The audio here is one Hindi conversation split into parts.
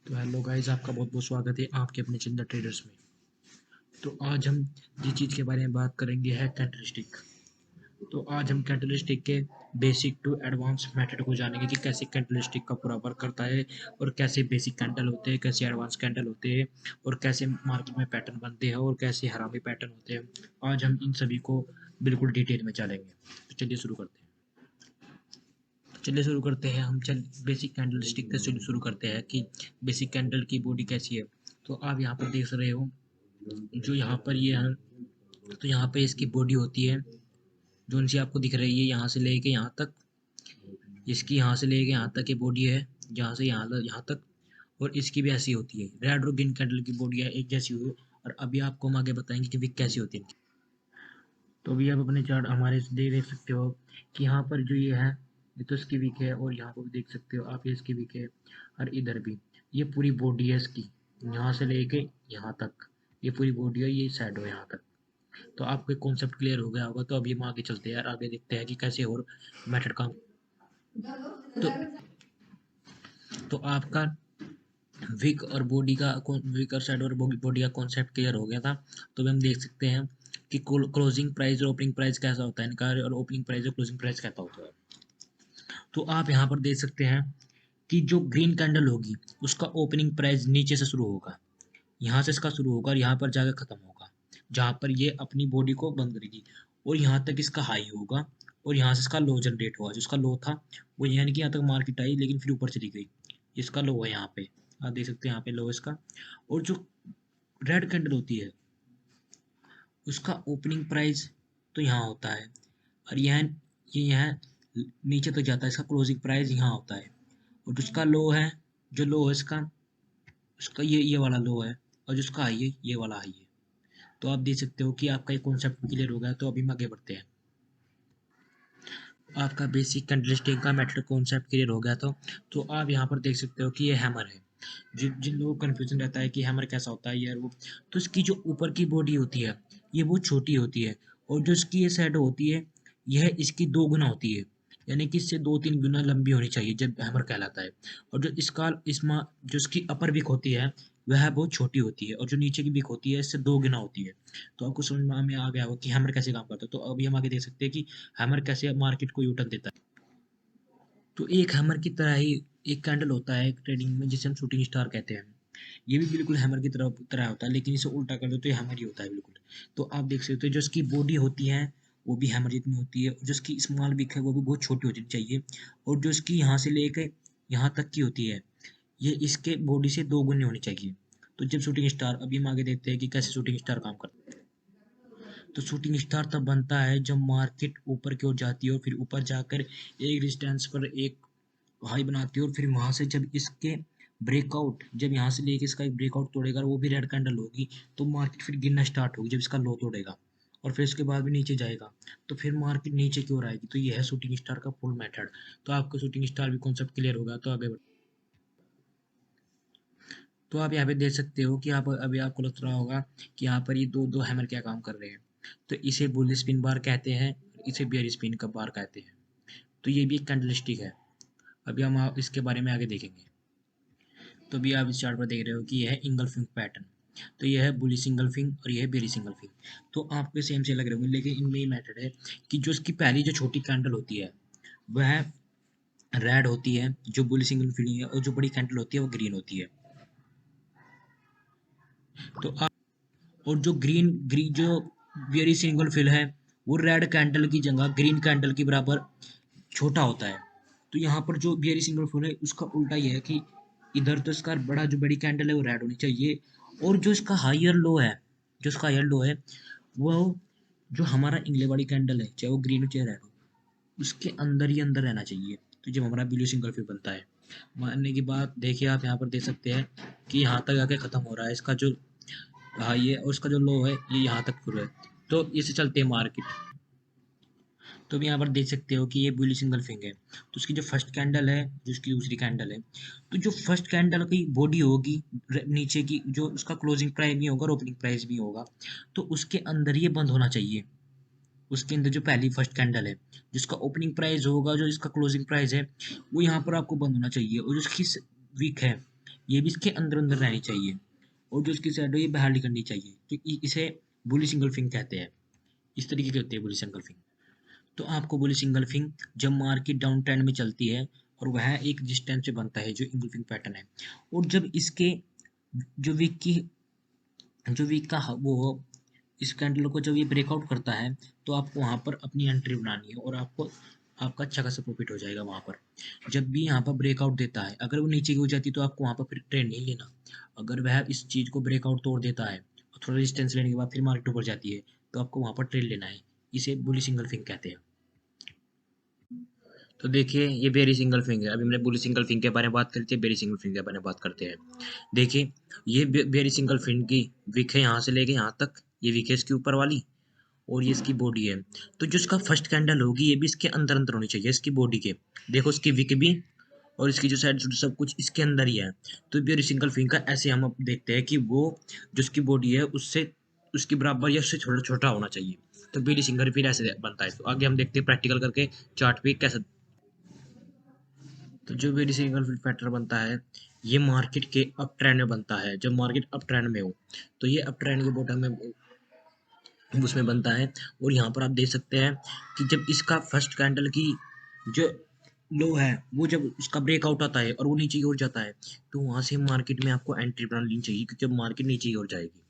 तो हेलो गाइस, आपका बहुत बहुत स्वागत है आपके अपने चंदा ट्रेडर्स में। तो आज हम जिस चीज़ के बारे में बात करेंगे है कैंडलस्टिक। तो आज हम कैंडलस्टिक के बेसिक टू एडवांस मेथड को जानेंगे कि कैसे कैंडलस्टिक का पूरा वर्क करता है और कैसे बेसिक कैंडल होते हैं, कैसे एडवांस कैंडल होते हैं और कैसे मार्केट में पैटर्न बनते हैं और कैसे हरामी पैटर्न होते हैं। आज हम इन सभी को बिल्कुल डिटेल में जानेंगे। तो चलिए शुरू करते हैं। हम चल बेसिक कैंडल स्टिक से शुरू करते हैं कि बेसिक कैंडल की बॉडी कैसी है। तो आप यहाँ पर देख रहे हो, जो यहाँ पर ये है, तो यहाँ पे इसकी बॉडी होती है जो सी आपको दिख रही है यहाँ से लेके यहाँ तक। इसकी यहाँ से लेके यहाँ तक ये बॉडी है, जहाँ से यहाँ तक। और इसकी भी ऐसी होती है। रेड और ग्रीन कैंडल की बॉडी है एक जैसी हुई। और अभी आपको हम आगे बताएंगे कि विक कैसी होती है। तो अभी आप अपने चार्ट हमारे से देख सकते हो कि यहाँ पर जो ये है, ये तो इसकी वीक है और यहाँ पर भी देख सकते हो आप, ये इसकी वीक है और इधर भी। ये पूरी बॉडी है इसकी, यहाँ से लेके यहाँ तक ये पूरी बॉडी है, ये शैडो है यहाँ तक। तो आपको कॉन्सेप्ट क्लियर हो गया होगा। तो अभी हम आगे चलते हैं यार, आगे देखते हैं कि कैसे और मेथड काम। तो तो आपका विक और बॉडी का विक और शैडो और बॉडी का कॉन्सेप्ट क्लियर हो गया था। तो अभी हम देख सकते हैं कि क्लोजिंग प्राइस और ओपनिंग प्राइस कैसा होता है इनका, और ओपनिंग प्राइस और क्लोजिंग प्राइस कैसा होता है। तो आप यहाँ पर देख सकते हैं कि जो ग्रीन कैंडल होगी उसका ओपनिंग प्राइस नीचे से शुरू होगा, यहाँ से इसका शुरू होगा और यहाँ पर जाकर खत्म होगा, जहाँ पर ये अपनी बॉडी को बंद करेगी। और यहाँ तक इसका हाई होगा और यहाँ से इसका लो जनरेट हुआ। जो इसका लो था वो यानी कि यहाँ तक मार्केट आई लेकिन फिर ऊपर चली गई। इसका लो है यहाँ पे, आप देख सकते हैं यहाँ पे लो इसका। और जो रेड कैंडल होती है उसका ओपनिंग प्राइस तो यहाँ होता है और ये यहाँ नीचे तक जाता है। इसका क्लोजिंग प्राइस यहाँ होता है। और जिसका लो है, जो लो है इसका, उसका ये वाला लो है। और जिसका हाई है ये वाला हाई है। तो आप देख सकते हो कि आपका ये कॉन्सेप्ट क्लियर हो गया। तो अभी हम आगे बढ़ते हैं। आपका बेसिक कैंडलस्टिक का मेथड कॉन्सेप्ट क्लियर हो गया। तो आप यहाँ पर देख सकते हो कि ये हैमर है। जिन लोगों को कन्फ्यूजन रहता है कि हैमर कैसा होता है यार वो, तो इसकी जो ऊपर की बॉडी होती है ये बहुत छोटी होती है। और जो इसकी ये साइड होती है यह इसकी 2 गुना होती है, यानी कि इससे 2-3 गुना लंबी होनी चाहिए जब हैमर कहलाता है। और जो जो इसकी अपर विक होती है वह बहुत छोटी होती है और जो नीचे की विक होती है इससे 2 गुना होती है। तो आपको समझ में आ गया होगा कि हैमर कैसे काम करता है। तो अभी हम आगे देख सकते हैं कि हैमर कैसे मार्केट को यूटर्न देता है। तो एक हैमर की तरह ही एक कैंडल होता है ट्रेडिंग में जिसे हम शूटिंग स्टार कहते हैं। ये भी बिल्कुल हैमर की तरह होता है, लेकिन इसे उल्टा कर दो तो ये हैमर ही होता है बिल्कुल। तो आप देख सकते हो जो इसकी बॉडी होती है वो भी हैमर जितनी होती है, और जो इसकी स्मॉल विक है वो भी बहुत छोटी होनी चाहिए। और जो इसकी यहाँ से लेकर यहाँ तक की होती है ये इसके बॉडी से 2 गुनी होनी चाहिए। तो जब शूटिंग स्टार, अभी हम आगे देखते हैं कि कैसे शूटिंग स्टार काम करता है। तो शूटिंग स्टार तब बनता है जब मार्केट ऊपर की ओर जाती है और फिर ऊपर जाकर एक डिस्टेंस पर एक हाई बनाती है। और फिर वहां से जब इसके ब्रेकआउट, जब यहाँ से लेके इसका एक ब्रेकआउट तोड़ेगा वो भी रेड कैंडल होगी, तो मार्केट फिर गिरना स्टार्ट होगी जब इसका लो तोड़ेगा। और फिर उसके बाद भी नीचे जाएगा तो फिर मार्केट नीचे की ओर आएगी। तो ये है शूटिंग स्टार का फुल मेथड। तो आपको शूटिंग स्टार भी कॉन्सेप्ट क्लियर होगा। तो आगे तो आप यहाँ पे देख सकते हो कि आप अभी आपको लग रहा होगा कि यहाँ पर ये दो दो हैमर क्या काम कर रहे हैं। तो इसे बुल स्पिन बार कहते हैं, इसे बियर स्पिन का बार कहते हैं। तो ये भी एक कैंडलस्टिक है। अभी हम इसके बारे में आगे देखेंगे। तो अभी आप इस चार्ट पर देख रहे हो कि यह है इंगल्फिंग पैटर्न। तो यह है बुलिश इंगल्फिंग और यह है बेरिश इंगल्फिंग। तो आपको सेम से लग रहे होंगे, लेकिन इनमें ये मैटर है कि जो इसकी पहली जो छोटी कैंडल होती है वह रेड होती है, जो बुलिश इंगल्फिंग है, और जो बड़ी कैंडल होती है वो ग्रीन होती है। तो आप, और जो ग्रीन ग्रीन जो वेरी सिंगल फिल है वो रेड कैंडल की जगह ग्रीन कैंडल की बराबर छोटा होता है। तो यहाँ पर जो वेरी सिंगल फिल है उसका उल्टा ये है कि इधर तो इसका जो बड़ी कैंडल है वो रेड होनी चाहिए। और जो इसका हायर लो है, जो इसका हायर लो है वो जो हमारा इंगले वाली कैंडल है, चाहे वो ग्रीन हो चाहे रेड हो, उसके अंदर ही अंदर रहना चाहिए। तो जब हमारा ब्लू सिंगल फिल बनता है, मानने की बात देखिए आप यहाँ पर देख सकते हैं कि यहाँ तक आके खत्म हो रहा है इसका जो हाई है, और उसका जो लो है ये यहाँ तक शुरू है। तो इसे चलते हैं मार्केट। तो अब यहाँ पर देख सकते हो कि ये बुलिश सिंगल फिंग है। तो उसकी जो फर्स्ट कैंडल है, जो उसकी दूसरी कैंडल है, तो जो फर्स्ट कैंडल की बॉडी होगी नीचे की, जो उसका क्लोजिंग प्राइस भी होगा और ओपनिंग प्राइस भी होगा, तो उसके अंदर ये बंद होना चाहिए। उसके अंदर जो पहली फर्स्ट कैंडल है जिसका ओपनिंग प्राइस होगा, जो इसका क्लोजिंग प्राइस है, वो यहाँ पर आपको बंद होना चाहिए। और जो उसकी वीक है ये भी इसके अंदर अंदर रहनी चाहिए, और जो इसकी शैडो ये बाहर नहीं करनी चाहिए, तो इसे बुलिश इंगल्फिंग कहते हैं। इस तरीके की होती है बुलिश इंगल्फिंग। तो आपको बुलिश इंगल्फिंग जब मार्केट डाउन ट्रेंड में चलती है और वह एक डिस्टेंस से बनता है जो इंगल्फिंग पैटर्न है, और जब इसके जो वीक की जो वीक का वो इस कैंडल को जब ये ब्रेकआउट करता है, तो आपको वहां पर अपनी एंट्री बनानी है और आपको आपका अच्छा खासा प्रॉफिट हो जाएगा वहां पर। जब भी यहाँ पर ब्रेकआउट देता है, अगर वो नीचे की हो जाती है तो आपको वहां पर फिर ट्रेड नहीं लेना। अगर वह इस चीज को ब्रेकआउट तोड़ देता है और थोड़ा डिस्टेंस लेने के बाद फिर मार्केट ऊपर जाती है, तो आपको वहां पर ट्रेड लेना है। इसे बुलिश इंगल्फिंग कहते हैं। तो देखिए ये बेरी सिंगल फिंग है। अभी हमने बुली सिंगल फिंग के बारे में बात करी थी, बेरी सिंगल फिंग के बारे में बात करते हैं। देखिए ये बेरी सिंगल फिंग की विक है, यहाँ से लेके यहाँ तक ये विक है इसकी ऊपर वाली, और ये इसकी बॉडी है। तो जो इसका फर्स्ट कैंडल होगी ये भी इसके अंदर अंदर होनी चाहिए इसकी बॉडी के। देखो इसकी विक भी और इसकी जो साइड सब कुछ इसके अंदर ही है। तो बेरी सिंगल फिंग का ऐसे हम अब देखते हैं कि वो जो उसकी बॉडी है उससे उसके बराबर या उससे छोटा छोटा होना चाहिए। तो बेरी सिंगल फिर ऐसे बनता है। तो आगे हम देखते हैं प्रैक्टिकल करके चार्ट पे कैसे। तो जो भी सिंगल फील्ड पैटर्न बनता है ये मार्केट के अप ट्रेंड में बनता है। जब मार्केट अप ट्रेंड में हो तो ये अप ट्रेंड के बॉटम में उसमें बनता है। और यहाँ पर आप देख सकते हैं कि जब इसका फर्स्ट कैंडल की जो लो है वो जब उसका ब्रेकआउट आता है और वो नीचे की ओर जाता है, तो वहां से मार्केट में आपको एंट्री बना लेनी चाहिए, क्योंकि जब मार्केट नीचे की ओर जाएगी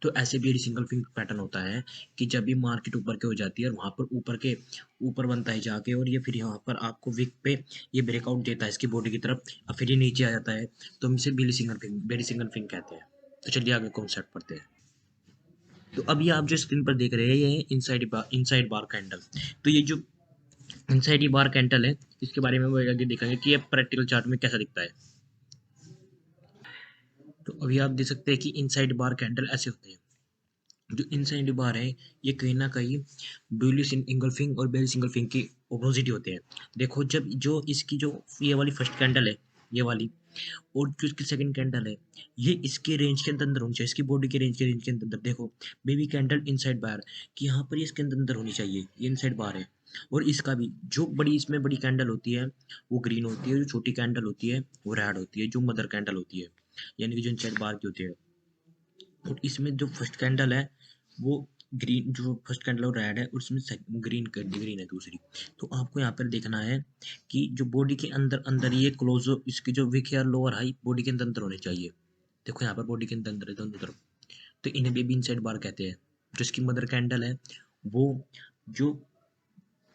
तो ऐसे भी सिंगल फिंग पैटर्न होता है कि जब भी मार्केट ऊपर के हो जाती है और वहां पर ऊपर के ऊपर बनता है जाके, और ये फिर यहाँ पर आपको विक पे ये ब्रेकआउट देता है इसकी बॉडी की तरफ, और फिर ये नीचे आ जाता है। तो हम इसे बेरी सिंगल फिंग कहते हैं। तो चलिए आगे कॉन्सेप्ट पढ़ते हैं। तो अभी आप जो स्क्रीन पर देख रहे हैं ये इनसाइड बार कैंडल। तो ये जो इनसाइड ये बार कैंडल है इसके बारे में वो आगे देखेंगे कि ये प्रैक्टिकल चार्ट में कैसा दिखता है। तो अभी आप देख सकते हैं कि इनसाइड बार कैंडल ऐसे होते हैं। जो इनसाइड बार है ये कहीं ना कहीं बुलिश इंगल्फिंग और बेरिश इंगल्फिंग की ऑपोजिट ही होते हैं। देखो जब जो इसकी जो ये वाली फर्स्ट कैंडल है ये वाली, और जो इसकी सेकंड कैंडल है ये इसके रेंज के अंदर अंदर होनी चाहिए, इसकी बॉडी के रेंज के अंदर अंदर। देखो बेबी कैंडल इनसाइड बार कि यहाँ पर ये इसके अंदर अंदर होनी चाहिए, ये इनसाइड बार है। और इसका भी जो बड़ी इसमें बड़ी कैंडल होती है वो ग्रीन होती है, जो छोटी कैंडल होती है वो रेड होती है, जो मदर कैंडल होती है, यानी कि जो इनसाइड बार की होती है। और इसमें जो फर्स्ट कैंडल है वो ग्रीन, जो फर्स्ट कैंडल है रेड है और उसमें ग्रीन ग्रीन है दूसरी। तो आपको यहाँ पर देखना है कि जो बॉडी के अंदर अंदर ये क्लोज इसकी जो विक या लोअर हाई बॉडी के अंदर अंदर होने चाहिए। देखो यहाँ पर बॉडी के अंदर अंदर है दोनों तरफ। तो इन्हें बेबी इनसाइड बार कहते हैं। जो इसकी मदर कैंडल है वो जो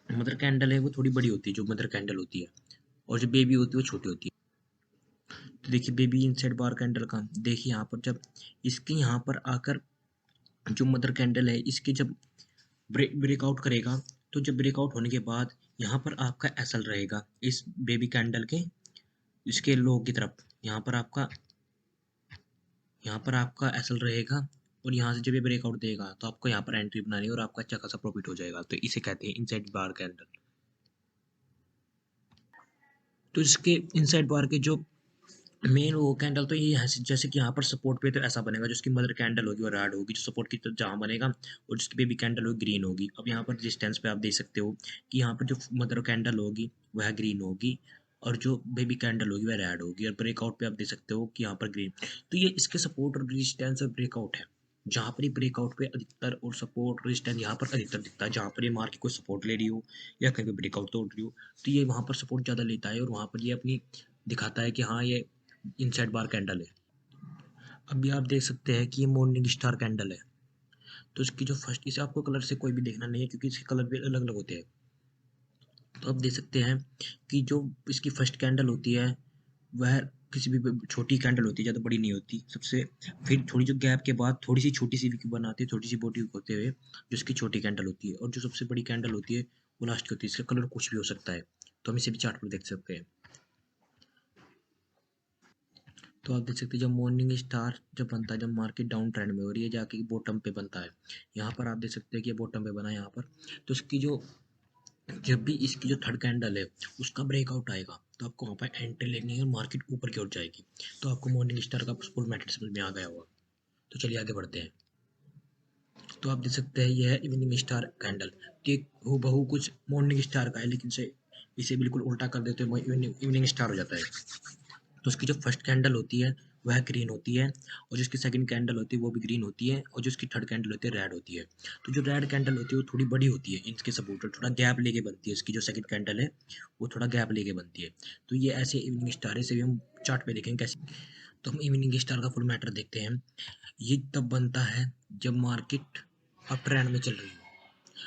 मदर कैंडल है वो थोड़ी बड़ी होती है, जो मदर कैंडल होती है, और जो बेबी होती है वो छोटी होती है। तो देखिए बेबी इनसाइड बार कैंडल का देखिए यहाँ पर जब इसके यहाँ पर आकर जो मदर कैंडल है इसके जब ब्रेकआउट करेगा, तो जब ब्रेकआउट होने के बाद यहाँ पर आपका एसएल रहेगा इस बेबी कैंडल के इसके लो की तरफ। यहाँ पर आपका एसएल रहेगा, और यहाँ से जब ये ब्रेकआउट देगा तो आपको यहाँ पर एंट्री बनानी है और आपका अच्छा खासा प्रॉफिट हो जाएगा। तो इसे कहते हैं इनसाइड बार कैंडल। तो इसके इनसाइड बार के जो मेन वो कैंडल तो ये है, जैसे कि यहाँ पर सपोर्ट पे तो ऐसा बनेगा, जो उसकी मदर कैंडल होगी वो रेड होगी, जो सपोर्ट की तरफ जहाँ बनेगा, और जिसकी बेबी कैंडल होगी ग्रीन होगी। अब यहाँ पर डिस्टेंस पे आप देख सकते हो कि यहाँ पर जो मदर कैंडल होगी वह ग्रीन होगी, और जो बेबी कैंडल होगी वह रेड होगी, और ब्रेकआउट पे आप देख सकते हो कि यहाँ पर ग्रीन। तो ये इसके सपोर्ट और रेजिस्टेंस और ब्रेकआउट है। जहाँ पर ये ब्रेकआउट पे अधिकतर और सपोर्ट रेजिस्टेंस यहाँ पर अधिकतर दिखता है, जहाँ पर ये मार्केट को सपोर्ट ले रही हो या कहीं पे ब्रेकआउट तोड़ रही हो, तो ये वहाँ पर सपोर्ट ज़्यादा लेता है और वहाँ पर ये अपनी दिखाता है कि हाँ ये इनसाइड बार कैंडल है। अभी आप देख सकते हैं कि ये मॉर्निंग स्टार कैंडल है। तो इसकी जो फर्स्ट, इसे आपको कलर से कोई भी देखना नहीं है क्योंकि इसके कलर भी अलग अलग होते हैं। तो आप देख सकते हैं कि जो इसकी फर्स्ट कैंडल होती है वह किसी भी छोटी कैंडल होती है, ज़्यादा बड़ी नहीं होती सबसे। फिर थोड़ी जो गैप के बाद थोड़ी सी छोटी सी विक बनाती है, छोटी सी बॉडी होते हुए जो इसकी छोटी कैंडल होती है, और जो सबसे बड़ी कैंडल होती है वो लास्ट की होती है। इसका कलर कुछ भी हो सकता है। तो हम इसे भी चार्ट पर देख सकते हैं। तो आप देख सकते हैं जब मॉर्निंग स्टार जब बनता है, जब मार्केट डाउन ट्रेंड में हो रही है जाके बॉटम पे बनता है। यहाँ पर आप देख सकते हैं कि ये बॉटम पे बना है यहाँ पर। तो इसकी जो जब भी इसकी जो थर्ड कैंडल है उसका ब्रेकआउट आएगा तो आपको वहाँ पर एंट्री लेनी है और मार्केट ऊपर की ओर जाएगी। तो आपको मॉर्निंग स्टार का फुल मैटर समझ में आ गया होगा। तो चलिए आगे बढ़ते हैं। तो आप देख सकते हैं यह है इवनिंग स्टार कैंडल। कि हूबहू कुछ मॉर्निंग स्टार का है, लेकिन से इसे बिल्कुल उल्टा कर देते हैं इवनिंग स्टार हो जाता है। तो उसकी जो फर्स्ट कैंडल होती है वह ग्रीन होती है, और जिसकी सेकंड कैंडल होती है वो भी ग्रीन होती है, और जिसकी थर्ड कैंडल होती है रेड होती है। तो जो रेड कैंडल होती है वो थोड़ी बड़ी होती है, इनके सपोर्टर थोड़ा गैप लेके बनती है, इसकी जो सेकंड कैंडल है वो थोड़ा गैप लेके बनती है। तो ये ऐसे इवनिंग स्टार है, इसे भी हम चार्ट पे देखेंगे कैसे। तो हम इवनिंग स्टार का फुल मैटर देखते हैं। ये तब बनता है जब मार्केट अप ट्रेंड में चल रही हो,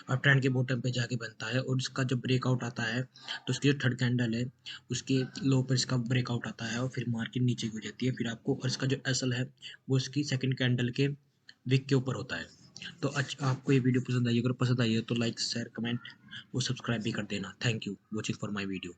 और ट्रेंड के बॉटम पे जाके बनता है, और इसका जब ब्रेकआउट आता है तो उसकी जो थर्ड कैंडल है उसके लो पर इसका ब्रेकआउट आता है, और फिर मार्केट नीचे हो जाती है। फिर आपको, और इसका जो एसल है वो इसकी सेकंड कैंडल के विक के ऊपर होता है। तो अच्छा, आपको ये वीडियो पसंद आई, अगर पसंद आई है तो लाइक शेयर कमेंट और सब्सक्राइब भी कर देना। Thank you watching for my video.